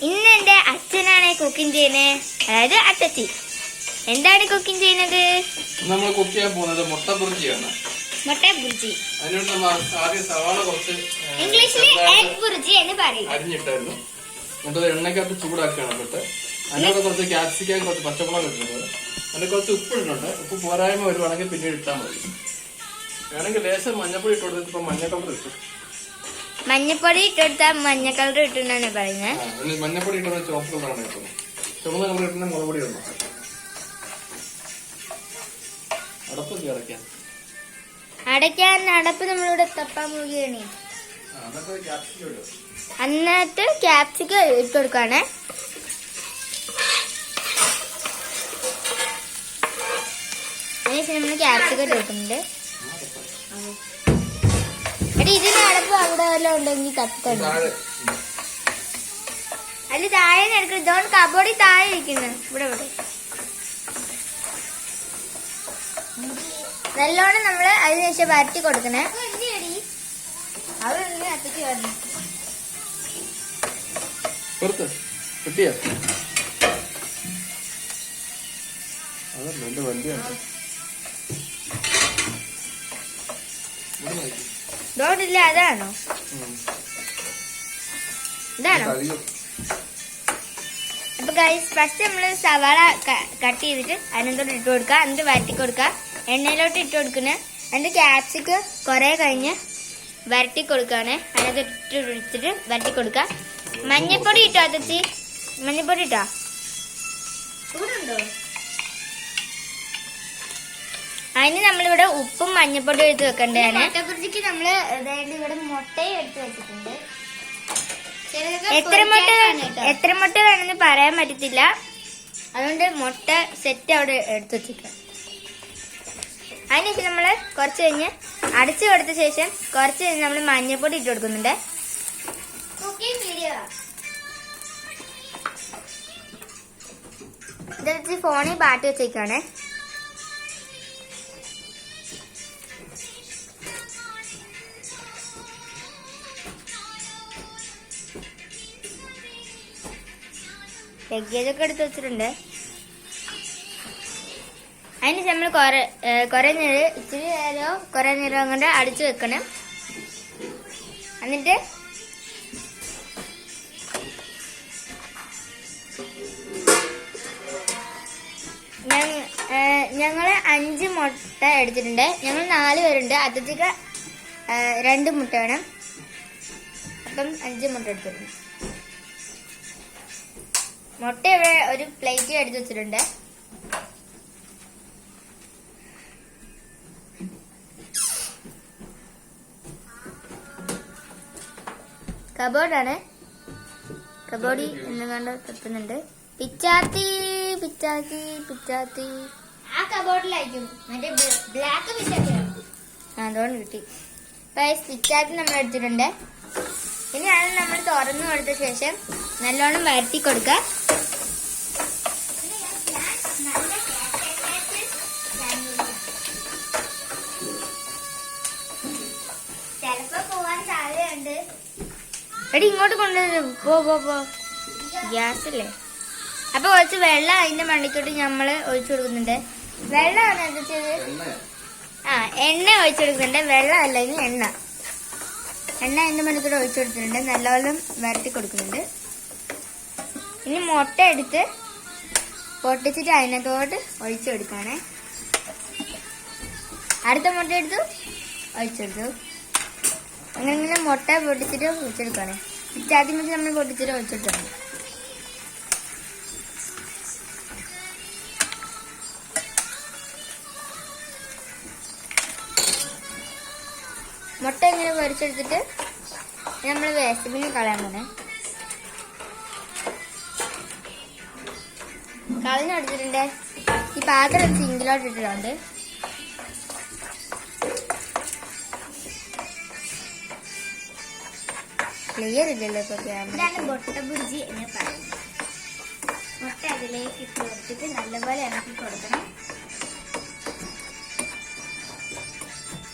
ഇന്ന് എന്റെ അച്ഛനാണ് കുക്കിംഗ് ചെയ്യുന്നത്, അതായത് അത്തച്ചി. എന്താണ് കുക്കിംഗ് ചെയ്യുന്നത്? നമ്മൾ കുക്ക് ചെയ്യാൻ പോകുന്നത് മുട്ട ബുർജിയാണ്. മുട്ട ബുർജി, അതിനോട് നമ്മൾ ആദ്യം സവാള കുറച്ച് ഇംഗ്ലീഷിൽ എഗ് ബുർജി എന്ന് പറയും. അരിഞ്ഞിട്ടായിരുന്നു. എന്നിട്ട് എണ്ണയ്ക്കകത്ത് ചൂടാക്കുകയാണ്. എന്നിട്ട് അതിനോട് കുറച്ച് ക്യാപ്സിക്കം, കുറച്ച് പച്ചമുളക് ഇട്ടിട്ടുണ്ട്. അതിന് കുറച്ച് ഉപ്പ് ഇടുന്നുണ്ട്. ഉപ്പ് പോരായ്മ വരുവാണെങ്കിൽ പിന്നീട് ഇട്ടാൽ മതി. വേണമെങ്കിൽ ലേശം മഞ്ഞപ്പൊടി ഇട്ട് കൊടുത്തിട്ട് ഇപ്പൊ മഞ്ഞ കളർ ഇട്ടു. മഞ്ഞപ്പൊടി ഇട്ടെടുത്താൽ മഞ്ഞ കളർ ഇട്ടെന്നാണ് പറയുന്നത്. മഞ്ഞപ്പൊടി ഇട്ട ചുവപ്പ് കളറാണ് ഇട്ടുന്നത്. ചുവന്ന കളർ ഇട്ടുന്ന മുളക് പൊടി ഇടണം. അടപ്പൊക്കെ അടയ്ക്കാൻ അടപ്പ് നമ്മളിവിടെ തപ്പാൻ പോവുകയാണ്. എന്നിട്ട് ക്യാപ്സിക്കം ഇട്ട് കൊടുക്കാണ്. അതിനുശേഷം നമ്മൾ ക്യാപ്സിക്കം ഇട്ട് കൊടുക്കുന്നുണ്ട്. ഇതിന് അടപ്പ് അവിടെ വല്ലതും ഉണ്ടെങ്കിൽ തപ്പിട്ടുണ്ട്. അതിൽ താഴെ എടുക്കണം. ഇതോണ്ട് കബോർഡിൽ താഴെ ഇരിക്കുന്നത്. ഇവിടെ ഇവിടെ നല്ലോണം നമ്മള് അതിനുശേഷം വരട്ടി കൊടുക്കണേ. അവിടെ അത്തക്ക് വരണം. ഇതോടില്ല, അതാണോ? ഇതാണോ? അപ്പൊ ഗൈസ്, ഫസ്റ്റ് നമ്മള് സവാള കട്ട് ചെയ്തിട്ട് അതിനെന്തോട്ട് ഇട്ട് കൊടുക്കുക. എന്നിട്ട് വരട്ടി കൊടുക്കുക. എണ്ണയിലോട്ട് ഇട്ട് കൊടുക്കുന്നത്. എന്നിട്ട് ക്യാപ്സിക്കം കുറെ കഴിഞ്ഞ് വരട്ടി കൊടുക്കാണ്. അതിനകത്ത് ഇട്ടിട്ട് വരട്ടി കൊടുക്കുക. മഞ്ഞപ്പൊടി ഇട്ടോ അത്തച്ചി? മഞ്ഞപ്പൊടി ഇട്ടോ? ചൂടുണ്ടോ? അതിന് നമ്മളിവിടെ ഉപ്പും മഞ്ഞപ്പൊടിയും എടുത്ത് വെക്കേണ്ടതാണ്. മുട്ടപ്പുറത്തേക്ക് നമ്മള് ഇവിടെ മുട്ടയും എടുത്ത് വെച്ചിട്ടുണ്ട്. എത്ര മുട്ട വേണമെന്ന് പറയാൻ പറ്റത്തില്ല. അതുകൊണ്ട് മുട്ട സെറ്റ് അവിടെ എടുത്ത് വെച്ചിട്ടുണ്ട്. അതിനുശേഷം നമ്മള് കുറച്ച് കഴിഞ്ഞ് അടച്ചു കൊടുത്ത ശേഷം കുറച്ച് കഴിഞ്ഞ് നമ്മൾ മഞ്ഞപ്പൊടി ഇട്ട് കൊടുക്കുന്നുണ്ട്. ഇതെടുത്ത് ഫോണിൽ പാട്ട് വെച്ചേക്കാണ്. ലഗേജൊക്കെ എടുത്ത് വെച്ചിട്ടുണ്ട്. അതിന് നമ്മൾ കുറെ നേരം ഇച്ചിരി നേരം കുറെ നേരം കൊണ്ട് അടിച്ചു വെക്കണം. എന്നിട്ട് ഞങ്ങള് 5 മുട്ട എടുത്തിട്ടുണ്ട്. ഞങ്ങൾ 4 പേരുണ്ട്. അത്തച്ചക്ക് 2 മുട്ട വേണം. അപ്പം 5 മുട്ട എടുത്തിട്ടുണ്ട്. മുട്ട ഇവിടെ ഒരു പ്ലേറ്റ് എടുത്ത് വെച്ചിട്ടുണ്ട്. കബോർഡാണ്. കബോർഡിൽ എന്നെ കണ്ട് തപ്പുന്നുണ്ട്. പിച്ചാത്തി പിച്ചാത്തി പിച്ചാത്തി. ആ കബോർഡിലായിരിക്കും. മറ്റേ ബ്ലാക്ക് പിച്ചാത്തിയാണ്. അതുകൊണ്ട് കിട്ടി. പിച്ചാത്തി നമ്മൾ എടുത്തിട്ടുണ്ട്. ഇനി അത് നമ്മൾ തുറന്നു കൊടുത്ത ശേഷം നല്ലോണം വരട്ടി കൊടുക്കുക. ചിലപ്പോ പോവാൻ സാധ്യതയുണ്ട്. എടി ഇങ്ങോട്ട് കൊണ്ടുവരും. പോ ഗ്യാസ് അല്ലേ. അപ്പൊ കുറച്ച് വെള്ളം അതിന്റെ മണ്ടിക്കോട്ട് നമ്മള് ഒഴിച്ചു കൊടുക്കുന്നുണ്ട്. വെള്ളമാണ് എന്താ ചെയ്ത്? എണ്ണ ഒഴിച്ചു കൊടുക്കുന്നുണ്ട്. വെള്ളം അല്ല, ഇനി എണ്ണ അതിന്റെ മണ്ടിക്കോട്ട് ഒഴിച്ചു കൊടുത്തിട്ടുണ്ട്. നല്ലപോലെ വരട്ടി കൊടുക്കുന്നുണ്ട്. ഇനി മുട്ട എടുത്ത് പൊട്ടിച്ചിട്ട് അതിനകത്തോട്ട് ഒഴിച്ചു കൊടുക്കാണ്. അടുത്ത മുട്ട എടുത്തു ഒഴിച്ചെടുത്തു. അങ്ങനെ മുട്ട പൊട്ടിച്ചിട്ട് ഒഴിച്ചെടുക്കാണ്. ആദ്യം വെച്ച് നമ്മൾ പൊട്ടിച്ചിട്ട് ഒഴിച്ചെടുക്കണം. മുട്ട ഇങ്ങനെ പൊരിച്ചെടുത്തിട്ട് നമ്മൾ വേസ്റ്റ് ബിന്നിൽ കളയാൻ പോണേ. കളഞ്ഞെടുത്തിട്ടുണ്ട്. ഈ പാത്രം സിങ്കിലോട്ട് ഇട്ടിട്ടുണ്ട്. ക്ലിയർ ഇല്ലല്ലോ ഇപ്പൊ. ഇതാണ് മുട്ട ബുർജി എന്ന് പറയുന്നത്. മുട്ട അതിലേക്ക് ഇട്ട് കൊടുത്തിട്ട് നല്ലപോലെ ഇറക്കി കൊടുക്കണം.